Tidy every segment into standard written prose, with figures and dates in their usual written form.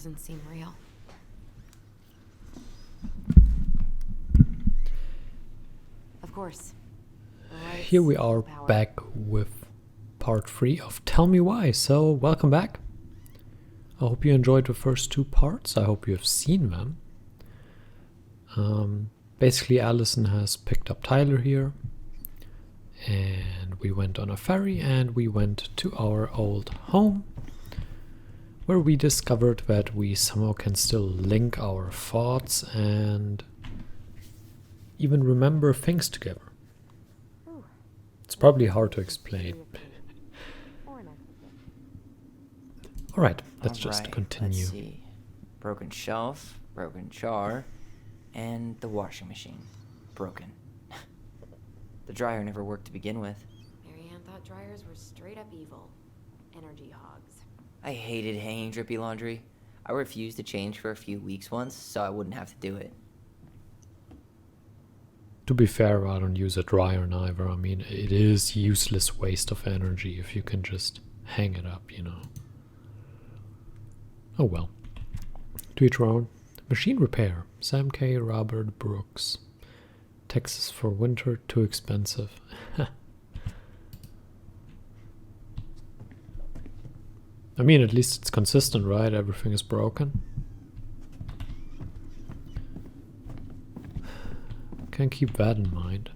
doesn't seem real. Of course. Here we are back with part 3 of Tell Me Why. So, welcome back. I hope you enjoyed the first 2 parts. I hope you have seen them. Basically, Allison has picked up Tyler here. And we went on a ferry and we went to our old home, where we discovered that we somehow can still link our thoughts and even remember things together. It's probably hard to explain. Alright, let's just continue. Let's see. Broken shelf, broken jar, and the washing machine. Broken. The dryer never worked to begin with. Marianne thought dryers were straight up evil. Energy hogs. I hated hanging drippy laundry. I refused to change for a few weeks once, so I wouldn't have to do it. To be fair, I don't use a dryer neither. I mean, it is useless waste of energy if you can just hang it up, you know. Oh well. To each their own. Machine repair. Sam K. Robert Brooks. Texas for winter, too expensive. I mean, at least it's consistent, right? Everything is broken. Can keep that in mind.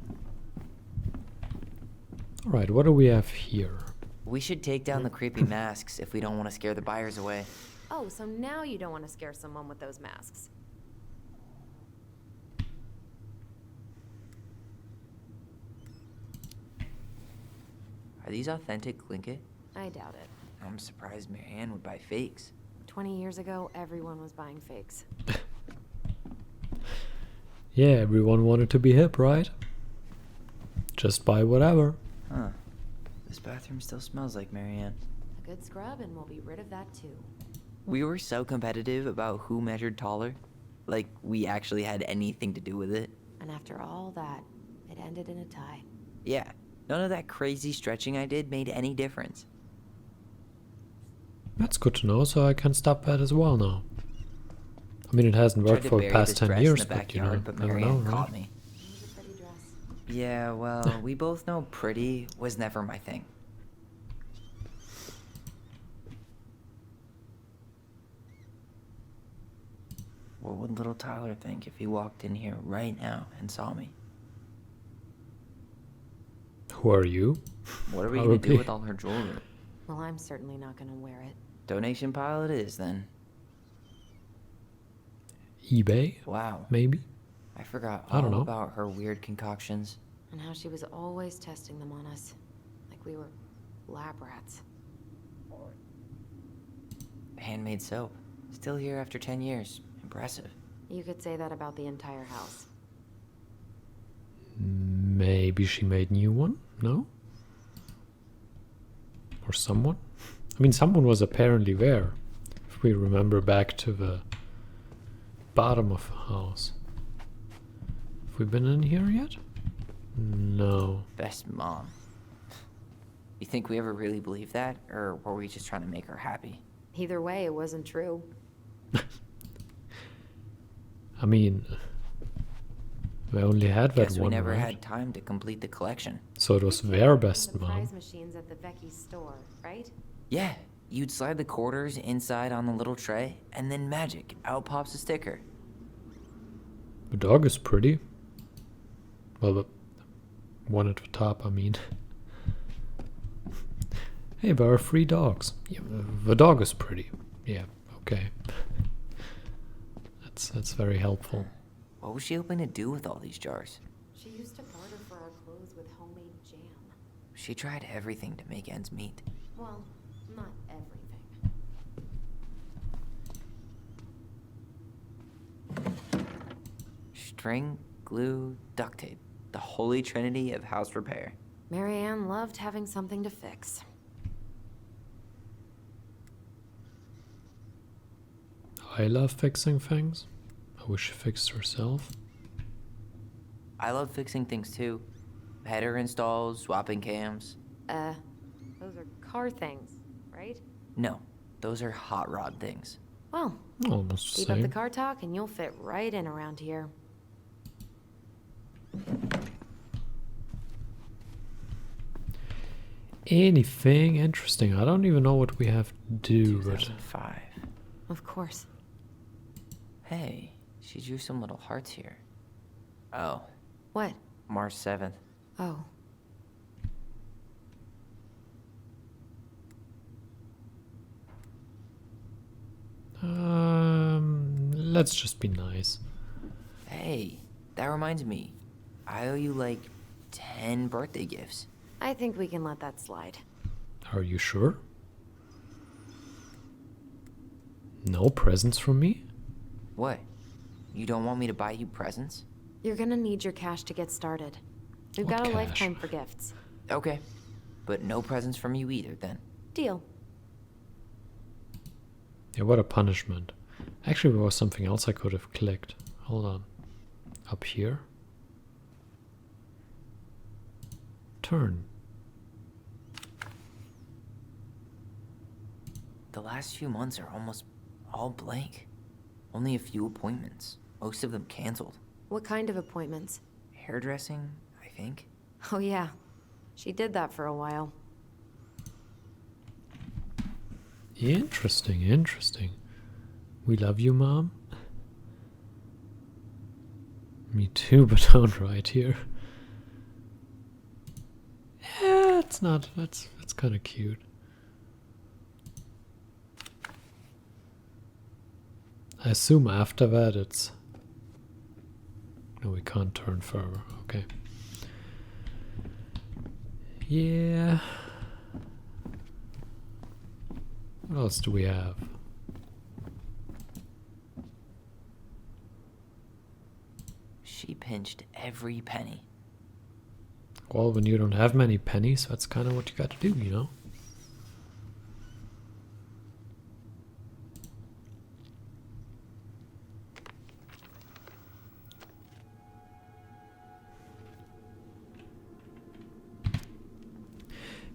Alright, what do we have here? We should take down the creepy masks if we don't want to scare the buyers away. Oh, so now you don't want to scare someone with those masks. Are these authentic Glinkit? I doubt it. I'm surprised Marianne would buy fakes. 20 years ago, everyone was buying fakes. Yeah, everyone wanted to be hip, right? Just buy whatever. Huh. This bathroom still smells like Marianne. A good scrub and we'll be rid of that too. We were so competitive about who measured taller. Like we actually had anything to do with it. And after all that, it ended in a tie. Yeah, none of that crazy stretching I did made any difference. That's good to know, so I can stop that as well now. I mean, it hasn't worked for the past 10 years, but you know, but never Marianne know, caught right? me. It was a pretty dress. Yeah, well, we both know pretty was never my thing. What would little Tyler think if he walked in here right now and saw me? Who are you? What are we gonna do with all her jewelry? Well, I'm certainly not gonna wear it. Donation pile it is, then. eBay? Wow. Maybe? I forgot I don't all know. about her weird concoctions. And how she was always testing them on us. Like we were lab rats. Handmade soap. Still here after 10 years. Impressive. You could say that about the entire house. Maybe she made new one? No? Or someone? I mean, someone was apparently there. If we remember back to the bottom of the house. Have we been in here yet? No. Best mom. You think we ever really believed that? Or were we just trying to make her happy? Either way, it wasn't true. I mean, we only had that Guess one, we never right? had time to complete the collection. So it was their best The mom. prize machines at the Vecchi store, right? Yeah, you'd slide the quarters inside on the little tray, and then magic, out pops a sticker. The dog is pretty. Well, the one at the top, I mean. Hey, there are 3 dogs. Yeah, the dog is pretty. Yeah, okay. That's very helpful. What was she hoping to do with all these jars? She used to barter for our clothes with homemade jam. She tried everything to make ends meet. Well, not everything. String, glue, duct tape. The holy trinity of house repair. Marianne loved having something to fix. I love fixing things. I wish she fixed herself. I love fixing things too. Header installs, swapping cams. Those are car things, right? No, those are hot rod things. Well, Almost the keep up the same. car talk and you'll fit right in around here. Anything interesting? I don't even know what we have to do, but 2005. Of course. Hey, she drew some little hearts here. Oh, What? March 7th. Oh. let's just be nice. Hey, that reminds me. I owe you like 10 birthday gifts. I think we can let that slide. Are you sure? No presents from me? What? You don't want me to buy you presents? You're gonna need your cash to get started. We've What got a cash? lifetime for gifts. Okay. But no presents from you either, then. Deal. Yeah, what a punishment. Actually, there was something else I could have clicked. Hold on. Up here? Turn. The last few months are almost all blank. Only a few appointments. Most of them canceled. What kind of appointments? Hairdressing, I think. Oh yeah. She did that for a while. Interesting, interesting. We love you, Mom. Me too, but don't right here. Yeah, it's not. That's kind of cute. I assume after that it's. No, we can't turn further. Okay. Yeah. What else do we have? She pinched every penny. Well, when you don't have many pennies, that's kind of what you got to do, you know?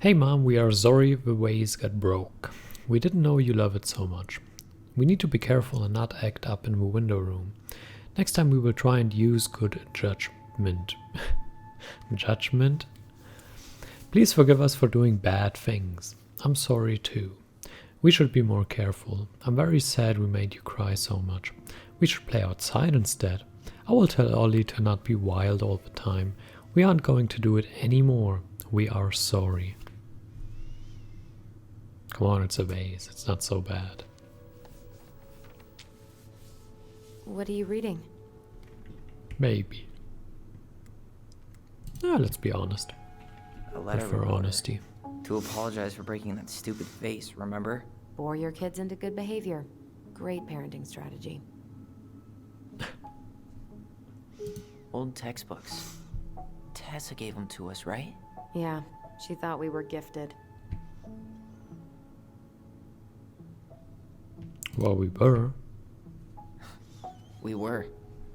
Hey Mom, we are sorry the vase got broke. We didn't know you love it so much. We need to be careful and not act up in the window room. Next time we will try and use good judgment. Judgment? Please forgive us for doing bad things. I'm sorry too. We should be more careful. I'm very sad we made you cry so much. We should play outside instead. I will tell Ollie to not be wild all the time. We aren't going to do it anymore. We are sorry. Come on, it's a vase. It's not so bad. What are you reading? Maybe. Let's be honest. A letter Prefer wrote her honesty. to apologize for breaking that stupid vase, remember? Bore your kids into good behavior. Great parenting strategy. Old textbooks. Tessa gave them to us, right? Yeah, she thought we were gifted. Well, we were. We were.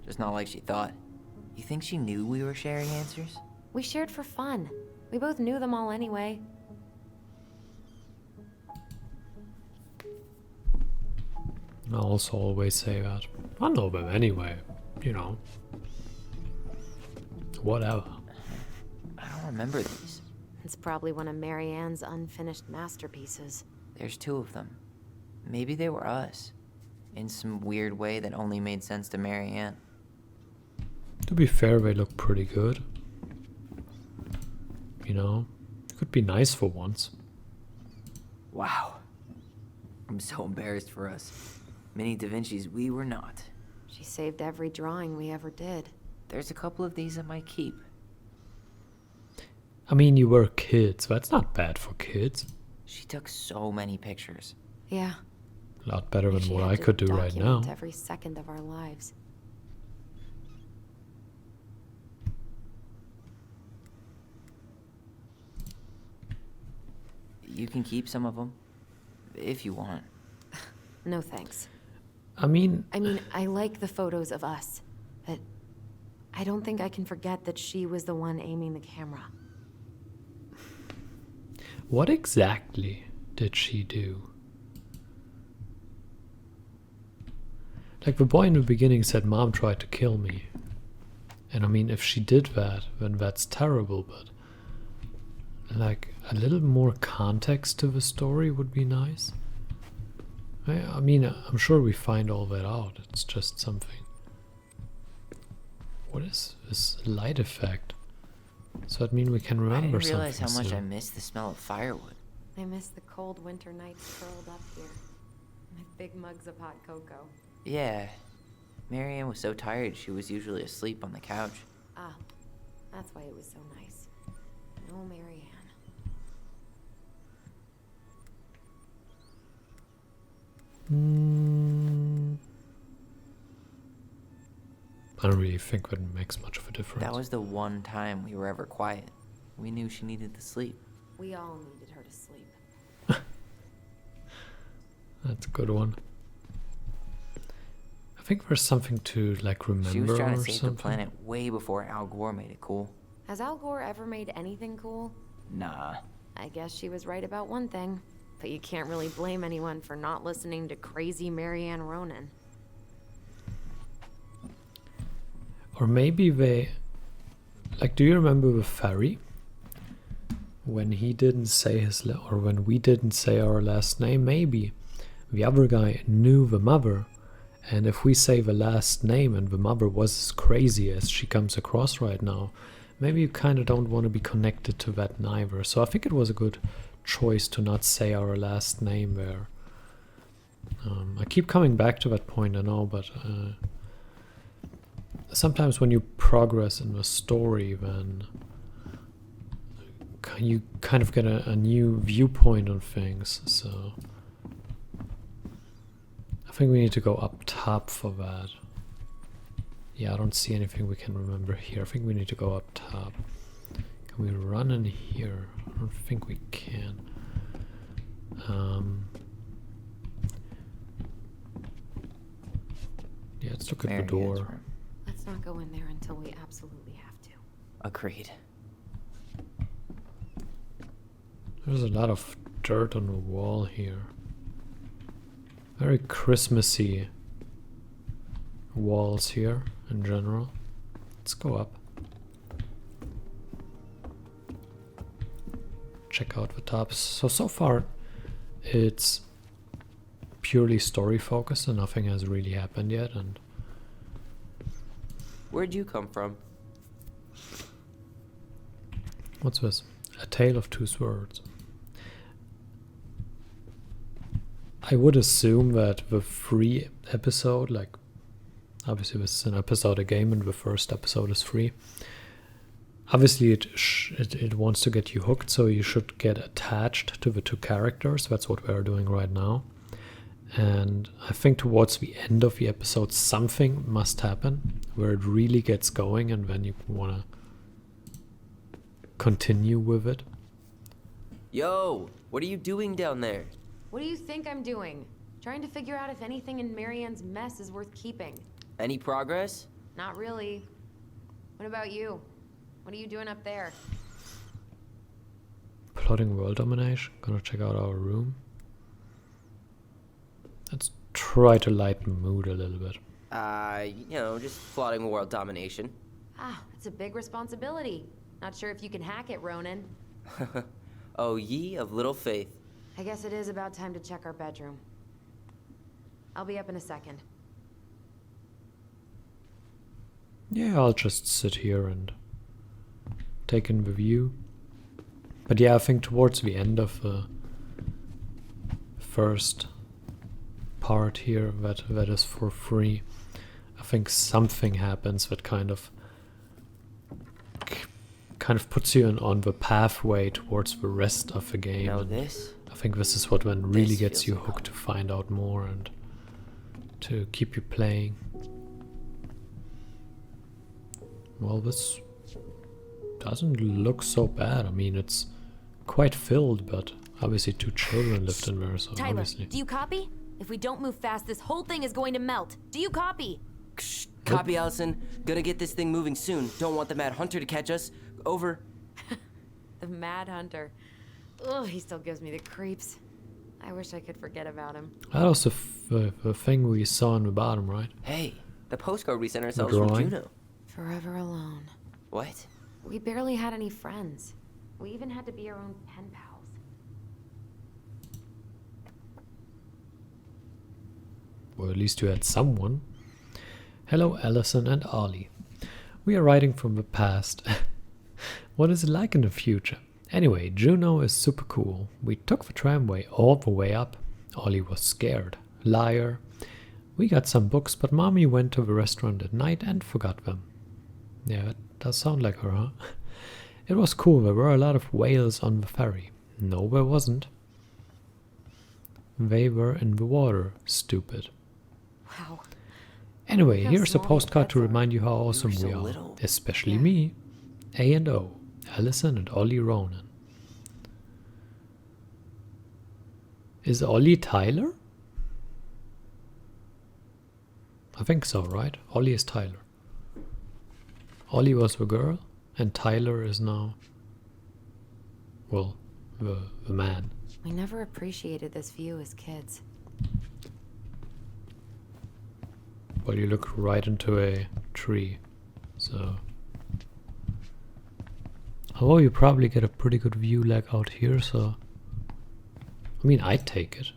Just not like she thought. You think she knew we were sharing answers? We shared for fun. We both knew them all anyway. I also always say that. I know them anyway. You know. Whatever. I don't remember these. It's probably one of Marianne's unfinished masterpieces. There's 2 of them. Maybe they were us. In some weird way that only made sense to Marianne. To be fair, they look pretty good. You know, it could be nice for once. Wow. I'm so embarrassed for us. Mini Da Vinci's we were not. She saved every drawing we ever did. There's a couple of these I might keep. I mean, you were kids. That's not bad for kids. She took so many pictures. Yeah. A lot better than She what had I to could do right now. document every second of our lives. You can keep some of them. If you want. No thanks. I mean, I like the photos of us, but I don't think I can forget that she was the one aiming the camera. what exactly did she do? Like, the boy in the beginning said Mom tried to kill me. And I mean, if she did that, then that's terrible, but like, a little more context to the story would be nice. I mean, I'm sure we find all that out. It's just something. What is this light effect? So that means we can I remember didn't realize how something much I soon. miss the smell of firewood. I miss the cold winter nights curled up here. My big mugs of hot cocoa. Yeah. Marianne was so tired she was usually asleep on the couch. Ah, that's why it was so nice. No Marianne. I don't really think that makes much of a difference. That was the one time we were ever quiet. We knew she needed to sleep. We all needed her to sleep. That's a good one. I think there's something to like remember She was trying to or save something. the planet way before Al Gore made it cool. Has Al Gore ever made anything cool? Nah. I guess she was right about one thing. But you can't really blame anyone for not listening to crazy Marianne Ronan. Or maybe they, like, do you remember the ferry? When he didn't say or when we didn't say our last name, maybe the other guy knew the mother. And if we say the last name and the mother was as crazy as she comes across right now, maybe you kind of don't want to be connected to that neither. So I think it was a good choice to not say our last name there. I keep coming back to that point, I know, but sometimes when you progress in the story, then you kind of get a new viewpoint on things. So I think we need to go up top for that. Yeah, I don't see anything we can remember here. I think we need to go up top. Can we run in here? I don't think we can. Yeah, let's look at the Marianne's door. room. Let's not go in there until we absolutely have to. Agreed. There's a lot of dirt on the wall here. Very Christmassy walls here in general. Let's go up. Check out the tops. So far it's purely story focused and nothing has really happened yet. And Where'd you come from? what's this? A Tale of Two Swords. I would assume that the free episode, like, obviously this is an episode a game and the first episode is free. Obviously it wants to get you hooked, so you should get attached to the two characters. That's what we're doing right now. And I think towards the end of the episode something must happen where it really gets going, and then you want to continue with it. Yo, what are you doing down there? What do you think I'm doing? Trying to figure out if anything in Marianne's mess is worth keeping. Any progress? Not really. What about you? What are you doing up there? Plotting world domination. Gonna check out our room. Let's try to lighten the mood a little bit. Just plotting world domination. Ah, it's a big responsibility. Not sure if you can hack it, Ronan. Oh, ye of little faith. I guess it is about time to check our bedroom. I'll be up in a second. Yeah, I'll just sit here and take in the view. But yeah, I think towards the end of the first part here that is for free, I think something happens that kind of puts you on the pathway towards the rest of the game. You know and this? I think this is what then really This gets feels you like hooked home. to find out more and to keep you playing. Well, this doesn't look so bad. I mean, it's quite filled, but obviously two children lived in there, so Tyler, obviously. do you copy? If we don't move fast, this whole thing is going to melt. Do you copy? Shh, copy, Allison. Gonna get this thing moving soon. Don't want the Mad Hunter to catch us. Over. The Mad Hunter. Ugh, he still gives me the creeps. I wish I could forget about him. That was the thing we saw in the bottom, right? Hey, the postcard we sent ourselves from drawing? Juno. Forever alone. What? We barely had any friends. We even had to be our own pen pals. Or at least you had someone. Hello, Allison and Ollie. We are writing from the past. What is it like in the future? Anyway, Juno is super cool. We took the tramway all the way up. Ollie was scared. Liar. We got some books, but Mommy went to the restaurant at night and forgot them. Yeah, that does sound like her, huh? It was cool. There were a lot of whales on the ferry. No, there wasn't. They were in the water, stupid. Wow. Anyway, How here's a small postcard to these pets are. remind you how awesome so we are. little. Especially Yeah. me. A and O. Allison and Ollie Ronan. Is Ollie Tyler? I think so, right? Ollie is Tyler. Ollie was the girl, and Tyler is now, well, the man. We never appreciated this view as kids. Well, you look right into a tree, so... Although you probably get a pretty good view like out here, so... I mean, I'd take it.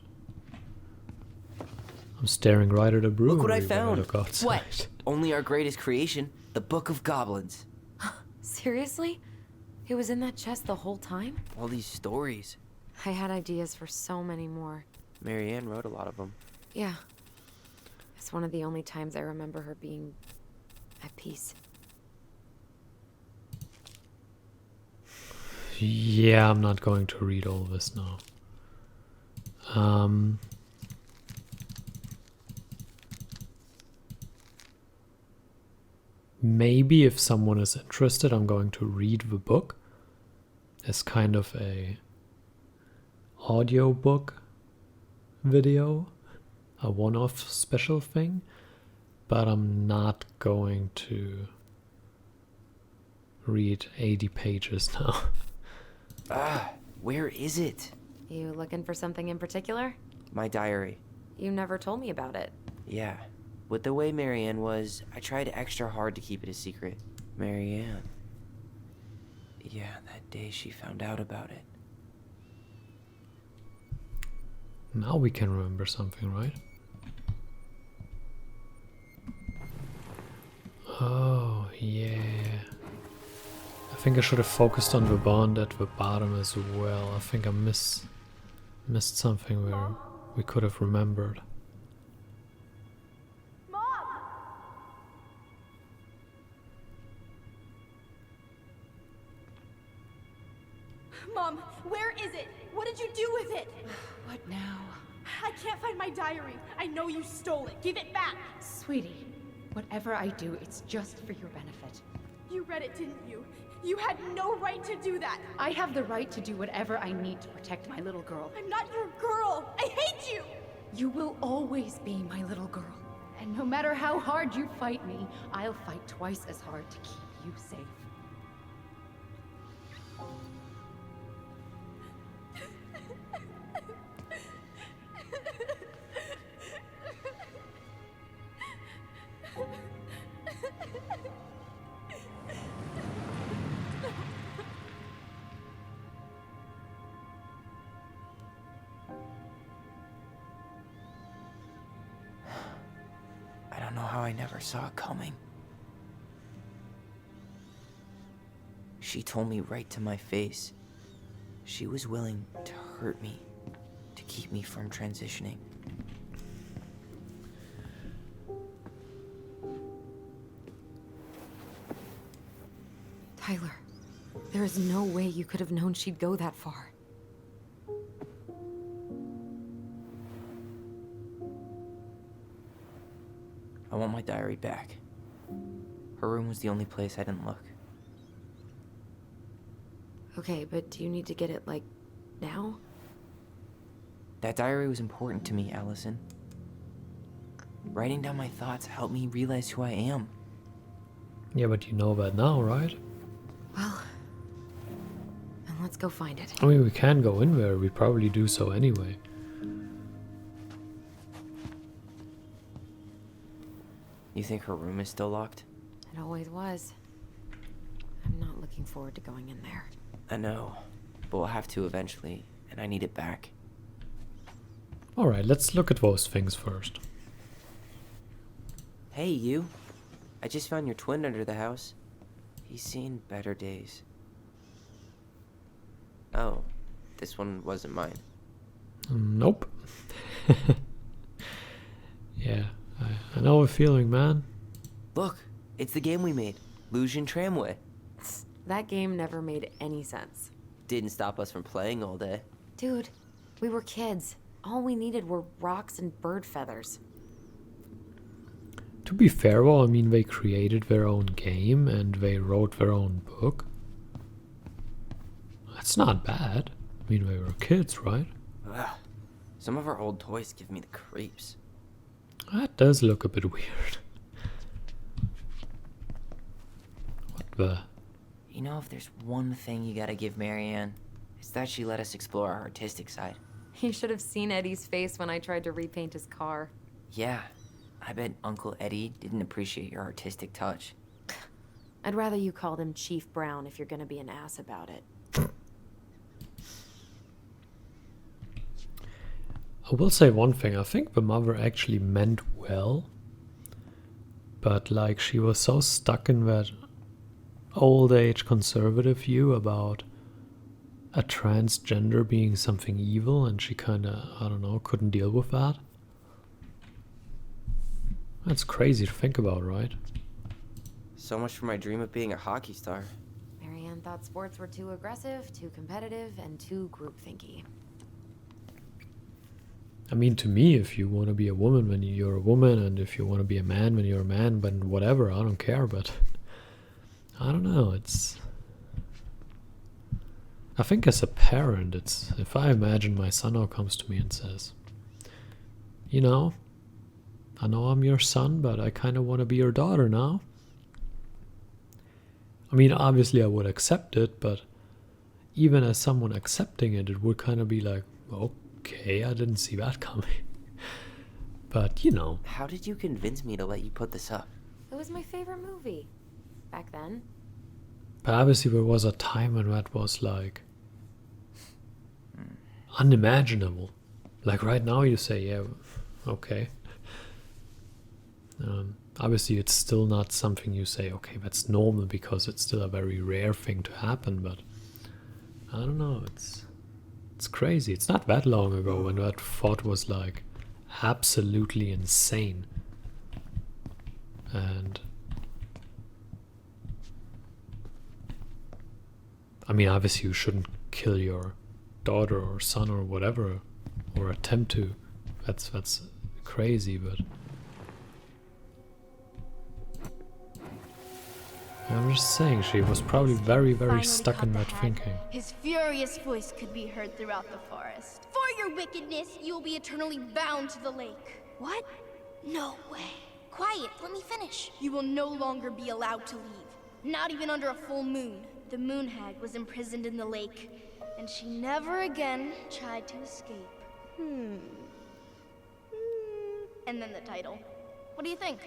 I'm staring right at a brewery what I when found. look outside. What? Only our greatest creation, the Book of Goblins. Seriously? It was in that chest the whole time? All these stories. I had ideas for so many more. Marianne wrote a lot of them. Yeah. It's one of the only times I remember her being at peace. Yeah, I'm not going to read all this now. Maybe if someone is interested, I'm going to read the book as kind of a audiobook video, a one-off special thing, but I'm not going to read 80 pages now. Where is it? You looking for something in particular? My diary. You never told me about it. Yeah. With the way Marianne was, I tried extra hard to keep it a secret. Marianne. Yeah, that day she found out about it. Now we can remember something, right? Oh, yeah. I think I should have focused on the bond at the bottom as well. I think I missed something where we could have remembered. Mom, where is it? What did you do with it? What now? I can't find my diary. I know you stole it. Give it back. Sweetie, whatever I do, it's just for your benefit. You read it, didn't you? You had no right to do that. I have the right to do whatever I need to protect my little girl. I'm not your girl. I hate you. You will always be my little girl. And no matter how hard you fight me, I'll fight twice as hard to keep you safe. I don't know how I never saw it coming. She told me right to my face. She was willing to hurt me, to keep me from transitioning. Tyler, there is no way you could have known she'd go that far. I want my diary back. Her room was the only place I didn't look. Okay, but do you need to get it, like, now? That diary was important to me, Allison. Writing down my thoughts helped me realize who I am. Yeah, but you know that now, right? Well, then let's go find it. I mean, we can go in there. We probably do so anyway. You think her room is still locked? It always was. I'm not looking forward to going in there. I know, but we'll have to eventually, and I need it back. Alright, let's look at those things first. Hey, you. I just found your twin under the house. He's seen better days. Oh, this one wasn't mine. Nope. Yeah, I know a feeling, man. Look, it's the game we made, Lusion Tramway. That game never made any sense. Didn't stop us from playing all day. Dude, we were kids. All we needed were rocks and bird feathers. To be fair, well, I mean, they created their own game and they wrote their own book. That's not bad. I mean, they were kids, right? Ugh. Some of our old toys give me the creeps. That does look a bit weird. What the? You know, if there's one thing you gotta give Marianne, it's that she let us explore our artistic side. You should have seen Eddie's face when I tried to repaint his car. Yeah, I bet Uncle Eddie didn't appreciate your artistic touch. I'd rather you called him Chief Brown if you're gonna be an ass about it. I will say one thing, I think the mother actually meant well, but like she was so stuck in that old age conservative view about a transgender being something evil, and she kinda, I don't know, couldn't deal with that. That's crazy to think about, right? So much for my dream of being a hockey star. Marianne thought sports were too aggressive, too competitive, and too groupthinky. I mean, to me, if you want to be a woman, then you're a woman, and if you want to be a man, then you're a man, then whatever, I don't care, but I don't know, it's... I think as a parent, it's... If I imagine my son now comes to me and says, you know, I know I'm your son, but I kind of want to be your daughter now. I mean, obviously I would accept it, but even as someone accepting it, it would kind of be like, okay, I didn't see that coming. But, you know. How did you convince me to let you put this up? It was my favorite movie. Back then. But obviously there was a time when that was like unimaginable. Like right now you say, yeah, okay. Obviously it's still not something you say, okay, that's normal, because it's still a very rare thing to happen, but I don't know, it's crazy. It's not that long ago when that thought was like absolutely insane. And I mean, obviously you shouldn't kill your daughter or son or whatever, or attempt to. That's crazy, but I'm just saying she was probably very Finally stuck caught in the that hag. thinking. His furious voice could be heard throughout the forest. For your wickedness, you will be eternally bound to the lake. What? No way. Quiet, let me finish. You will no longer be allowed to leave. Not even under a full moon. The moon hag was imprisoned in the lake, and she never again tried to escape. And then the title. What do you think?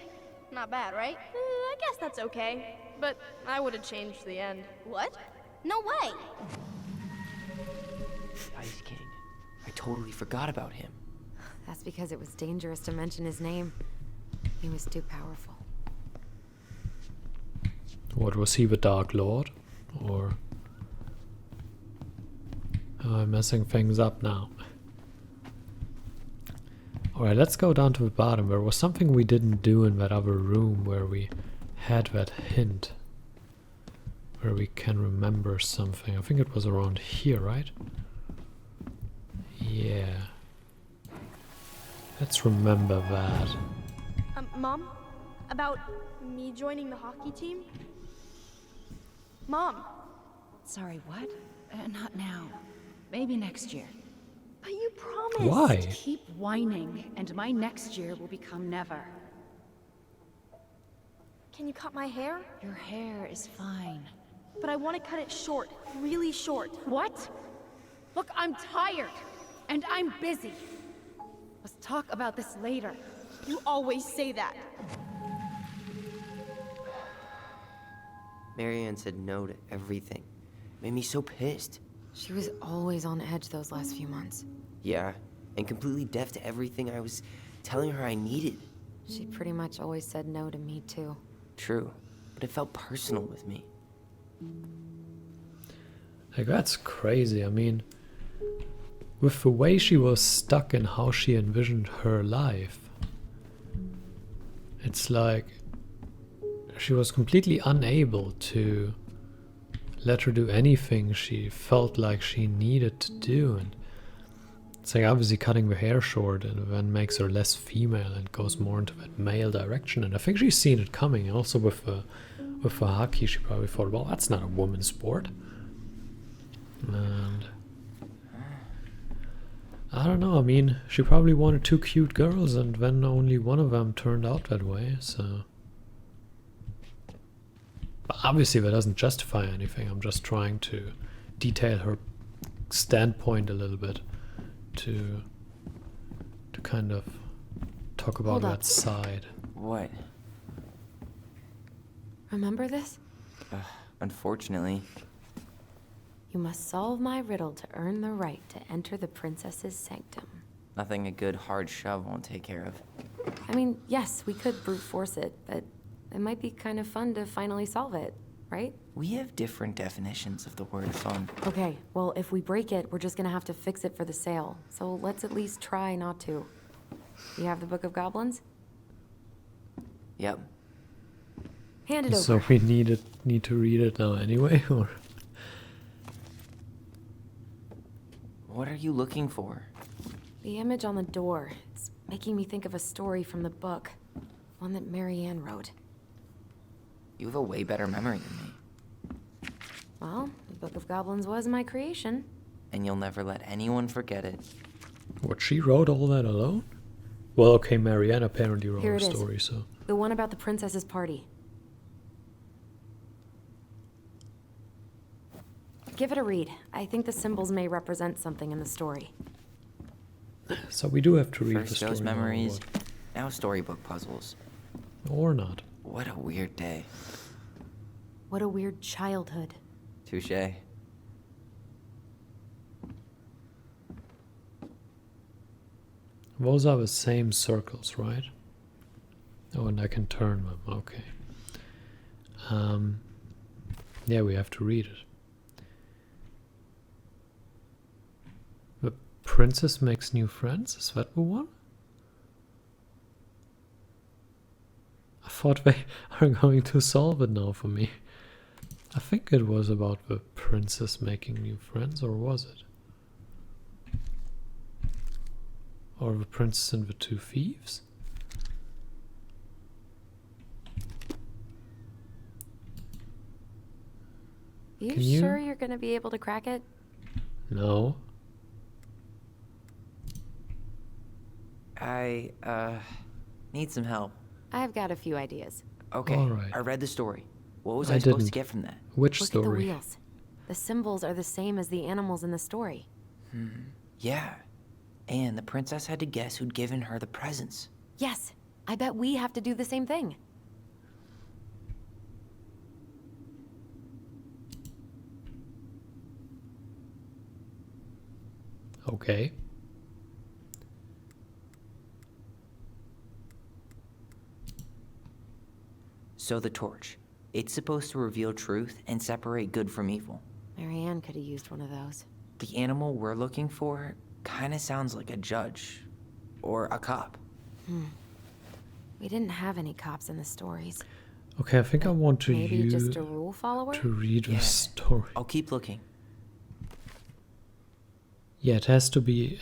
Not bad, right? I guess that's okay. But I would have changed the end. What? No way! The Ice King. I totally forgot about him. That's because it was dangerous to mention his name. He was too powerful. What, was he the Dark Lord? Or am I messing things up now? Alright, let's go down to the bottom. There was something we didn't do in that other room where we had that hint. Where we can remember something. I think it was around here, right? Yeah. Let's remember that. Mom? About me joining the hockey team? Mom! Sorry, what? Not now. Maybe next year. But you promised! Why? Keep whining, and my next year will become never. Can you cut my hair? Your hair is fine. But I want to cut it short. Really short. What? Look, I'm tired, and I'm busy. Let's talk about this later. You always say that. Marianne said no to everything. Made me so pissed. She was always on edge those last few months. Yeah, and completely deaf to everything I was telling her I needed. She pretty much always said no to me, too. True, but it felt personal with me. Like, that's crazy. I mean, with the way she was stuck in how she envisioned her life, it's like she was completely unable to let her do anything she felt like she needed to do. And it's like obviously cutting the hair short and then makes her less female and goes more into that male direction. And I think she's seen it coming. Also with the hockey, she probably thought, well, that's not a woman's sport. And I don't know, I mean, she probably wanted 2 cute girls and then only one of them turned out that way, so... But obviously that doesn't justify anything, I'm just trying to detail her standpoint a little bit to kind of talk about Hold up. that side. What? Remember this? Unfortunately. You must solve my riddle to earn the right to enter the princess's sanctum. Nothing a good hard shove won't take care of. I mean, yes, we could brute force it, but it might be kind of fun to finally solve it, right? We have different definitions of the word fun. Okay, well, if we break it, we're just gonna have to fix it for the sale. So let's at least try not to. You have the Book of Goblins? Yep. Hand it over. So we need to read it now anyway, or... What are you looking for? The image on the door. It's making me think of a story from the book. One that Marianne wrote. You have a way better memory than me. Well, the Book of Goblins was my creation. And you'll never let anyone forget it. What, she wrote all that alone? Well, okay, Marianne apparently wrote Here a it is. story, so... The one about the princess's party. Give it a read. I think the symbols may represent something in the story. So we do have to read the First story ghost now, or memories, now storybook puzzles. what? Or not. What a weird day. What a weird childhood. Touché. Those are the same circles, right? Oh, and I can turn them, okay. Yeah, we have to read it. The princess makes new friends? Is that the one? I thought they are going to solve it now for me. I think it was about the princess making new friends, or was it? Or the princess and the 2 thieves? You Can you- sure you're gonna be able to crack it? No. I, need some help. I've got a few ideas. Okay, All right. I read the story. What was I I supposed to didn't. get from that? Which Look at the story? wheels. The symbols are the same as the animals in the story. Yeah. And the princess had to guess who'd given her the presents. Yes, I bet we have to do the same thing. Okay. So the torch. It's supposed to reveal truth and separate good from evil. Marianne could have used one of those. The animal we're looking for kind of sounds like a judge. Or a cop. We didn't have any cops in the stories. Okay, I think I want to Maybe use just a rule follower? to read Yeah. the story. I'll keep looking. Yeah, it has to be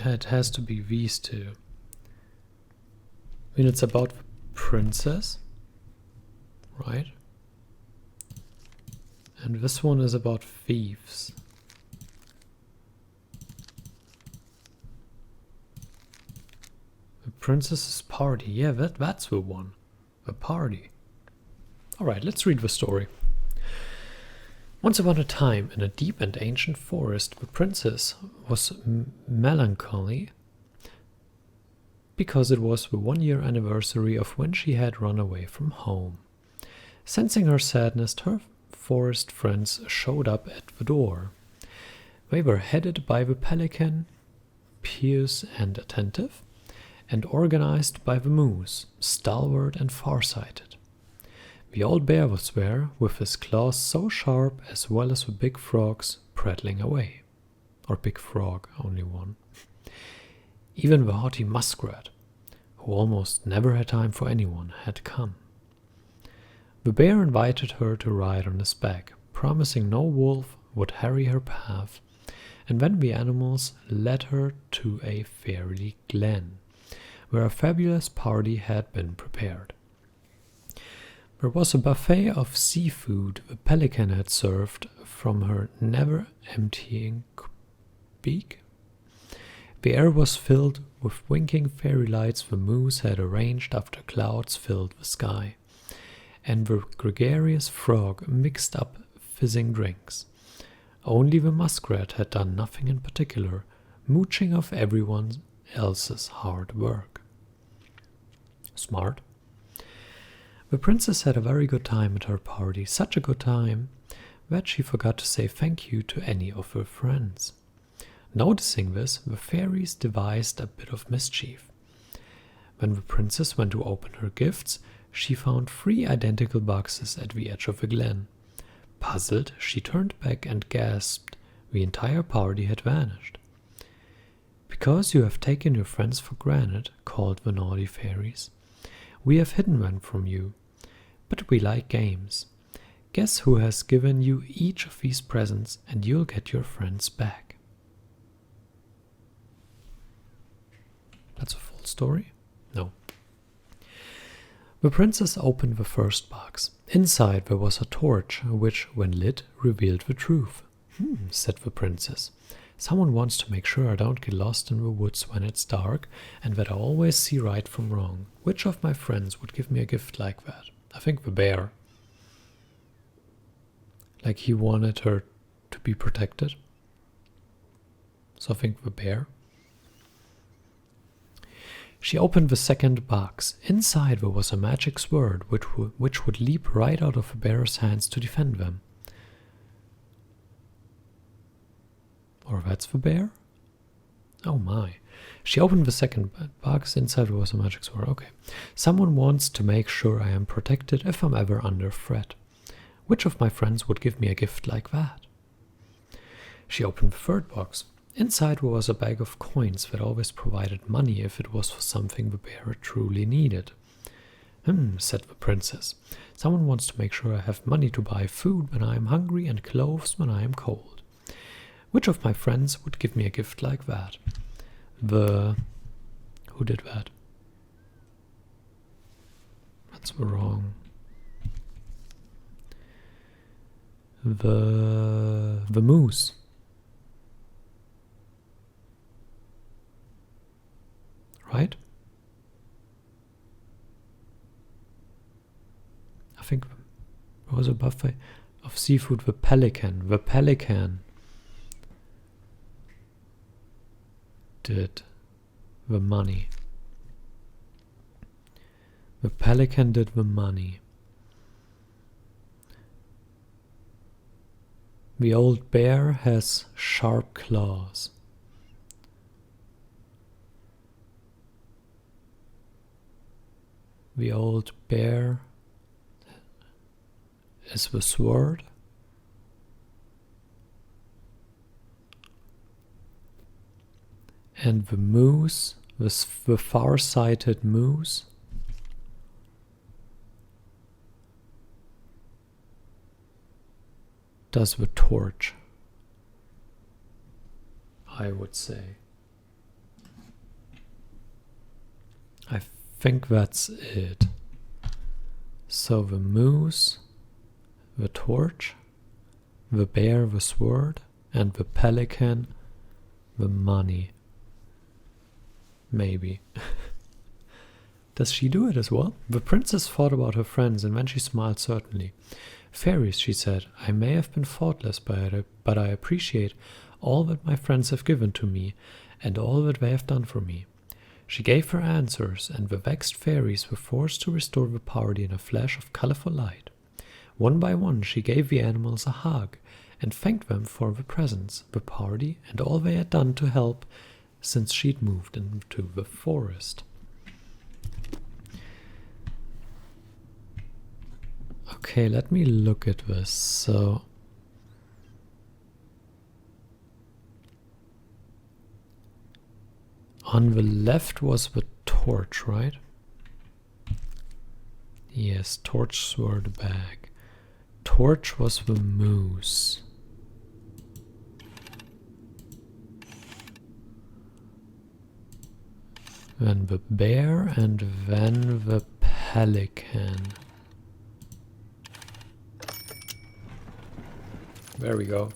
these 2. I mean, it's about the princess, right? And this one is about thieves. The princess's party. Yeah, that's the one. The party. Alright, let's read the story. Once upon a time, in a deep and ancient forest, the princess was melancholy because it was the 1-year anniversary of when she had run away from home. Sensing her sadness, her forest friends showed up at the door. They were headed by the pelican, pious and attentive, and organized by the moose, stalwart and farsighted. The old bear was there, with his claws so sharp, as well as the big frogs prattling away. Or big frog, only one. Even the haughty muskrat, who almost never had time for anyone, had come. The bear invited her to ride on his back, promising no wolf would harry her path, and then the animals led her to a fairy glen, where a fabulous party had been prepared. There was a buffet of seafood the pelican had served from her never-emptying beak. The air was filled with winking fairy lights the moose had arranged after clouds filled the sky, and the gregarious frog mixed up fizzing drinks. Only the muskrat had done nothing in particular, mooching off everyone else's hard work. Smart. The princess had a very good time at her party, such a good time that she forgot to say thank you to any of her friends. Noticing this, the fairies devised a bit of mischief. When the princess went to open her gifts, she found 3 identical boxes at the edge of the glen. Puzzled, she turned back and gasped the entire party had vanished. "Because you have taken your friends for granted," called the naughty fairies, "we have hidden them from you. But we like games. Guess who has given you each of these presents, and you'll get your friends back." That's a full story? No. The princess opened the first box. Inside there was a torch, which, when lit, revealed the truth. Said the princess. "Someone wants to make sure I don't get lost in the woods when it's dark, and that I always see right from wrong. Which of my friends would give me a gift like that?" I think the bear. Like he wanted her to be protected. So I think the bear. She opened the second box. Inside there was a magic sword which would leap right out of the bear's hands to defend them. Or that's the bear? Oh my. She opened the second box. Inside there was a magic sword. Okay. "Someone wants to make sure I am protected if I'm ever under threat. Which of my friends would give me a gift like that?" She opened the third box. Inside there was a bag of coins that always provided money if it was for something the bear truly needed. Said the princess. "Someone wants to make sure I have money to buy food when I am hungry and clothes when I am cold. Which of my friends would give me a gift like that?" Who did that? That's wrong. The moose. Right? I think there was a buffet of seafood. The pelican did the money. The pelican did the money. The old bear has sharp claws. The old bear is the sword. And the moose, the far-sighted moose, does the torch, I would say. I think that's it. So the moose, the torch, the bear, the sword, and the pelican, the money. Maybe. Does she do it as well? The princess thought about her friends, and then she smiled certainly. "Fairies," she said, "I may have been thoughtless, but I appreciate all that my friends have given to me, and all that they have done for me." She gave her answers, and the vexed fairies were forced to restore the party in a flash of colorful light. One by one, she gave the animals a hug and thanked them for the presents, the party, and all they had done to help since she'd moved into the forest. Okay, let me look at this. So, on the left was the torch, right? Yes, torches were the bag. Torch was the moose. Then the bear and then the pelican. There we go.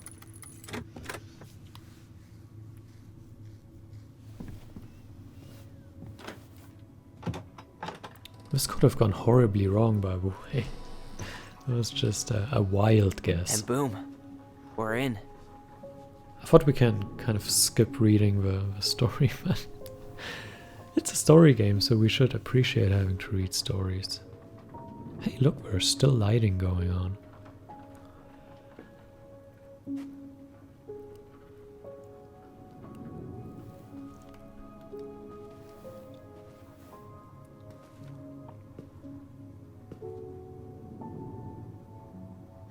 This could have gone horribly wrong, by the way. It was just a wild guess. And boom, we're in. I thought we can kind of skip reading the story, but it's a story game, so we should appreciate having to read stories. Hey, look, there's still lighting going on.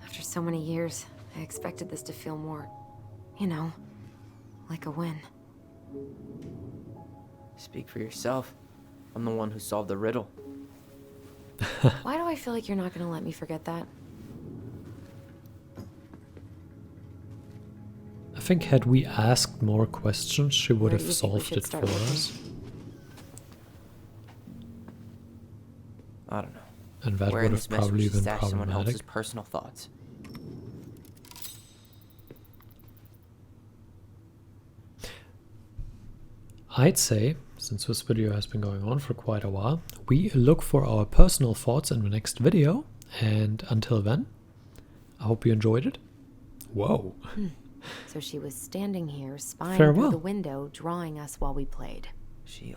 After so many years, I expected this to feel more, you know, like a win. Speak for yourself. I'm the one who solved the riddle. Why do I feel like you're not gonna let me forget that? I think had we asked more questions, she would Where do have you think we solved should it start for looking? us. I don't know. And that Where would in have this mess we probably should been stash someone problematic. else's personal thoughts. I'd say, since this video has been going on for quite a while, we look for our personal thoughts in the next video. And until then, I hope you enjoyed it. Whoa. So she was standing here, spying Farewell. through the window, drawing us while we played. She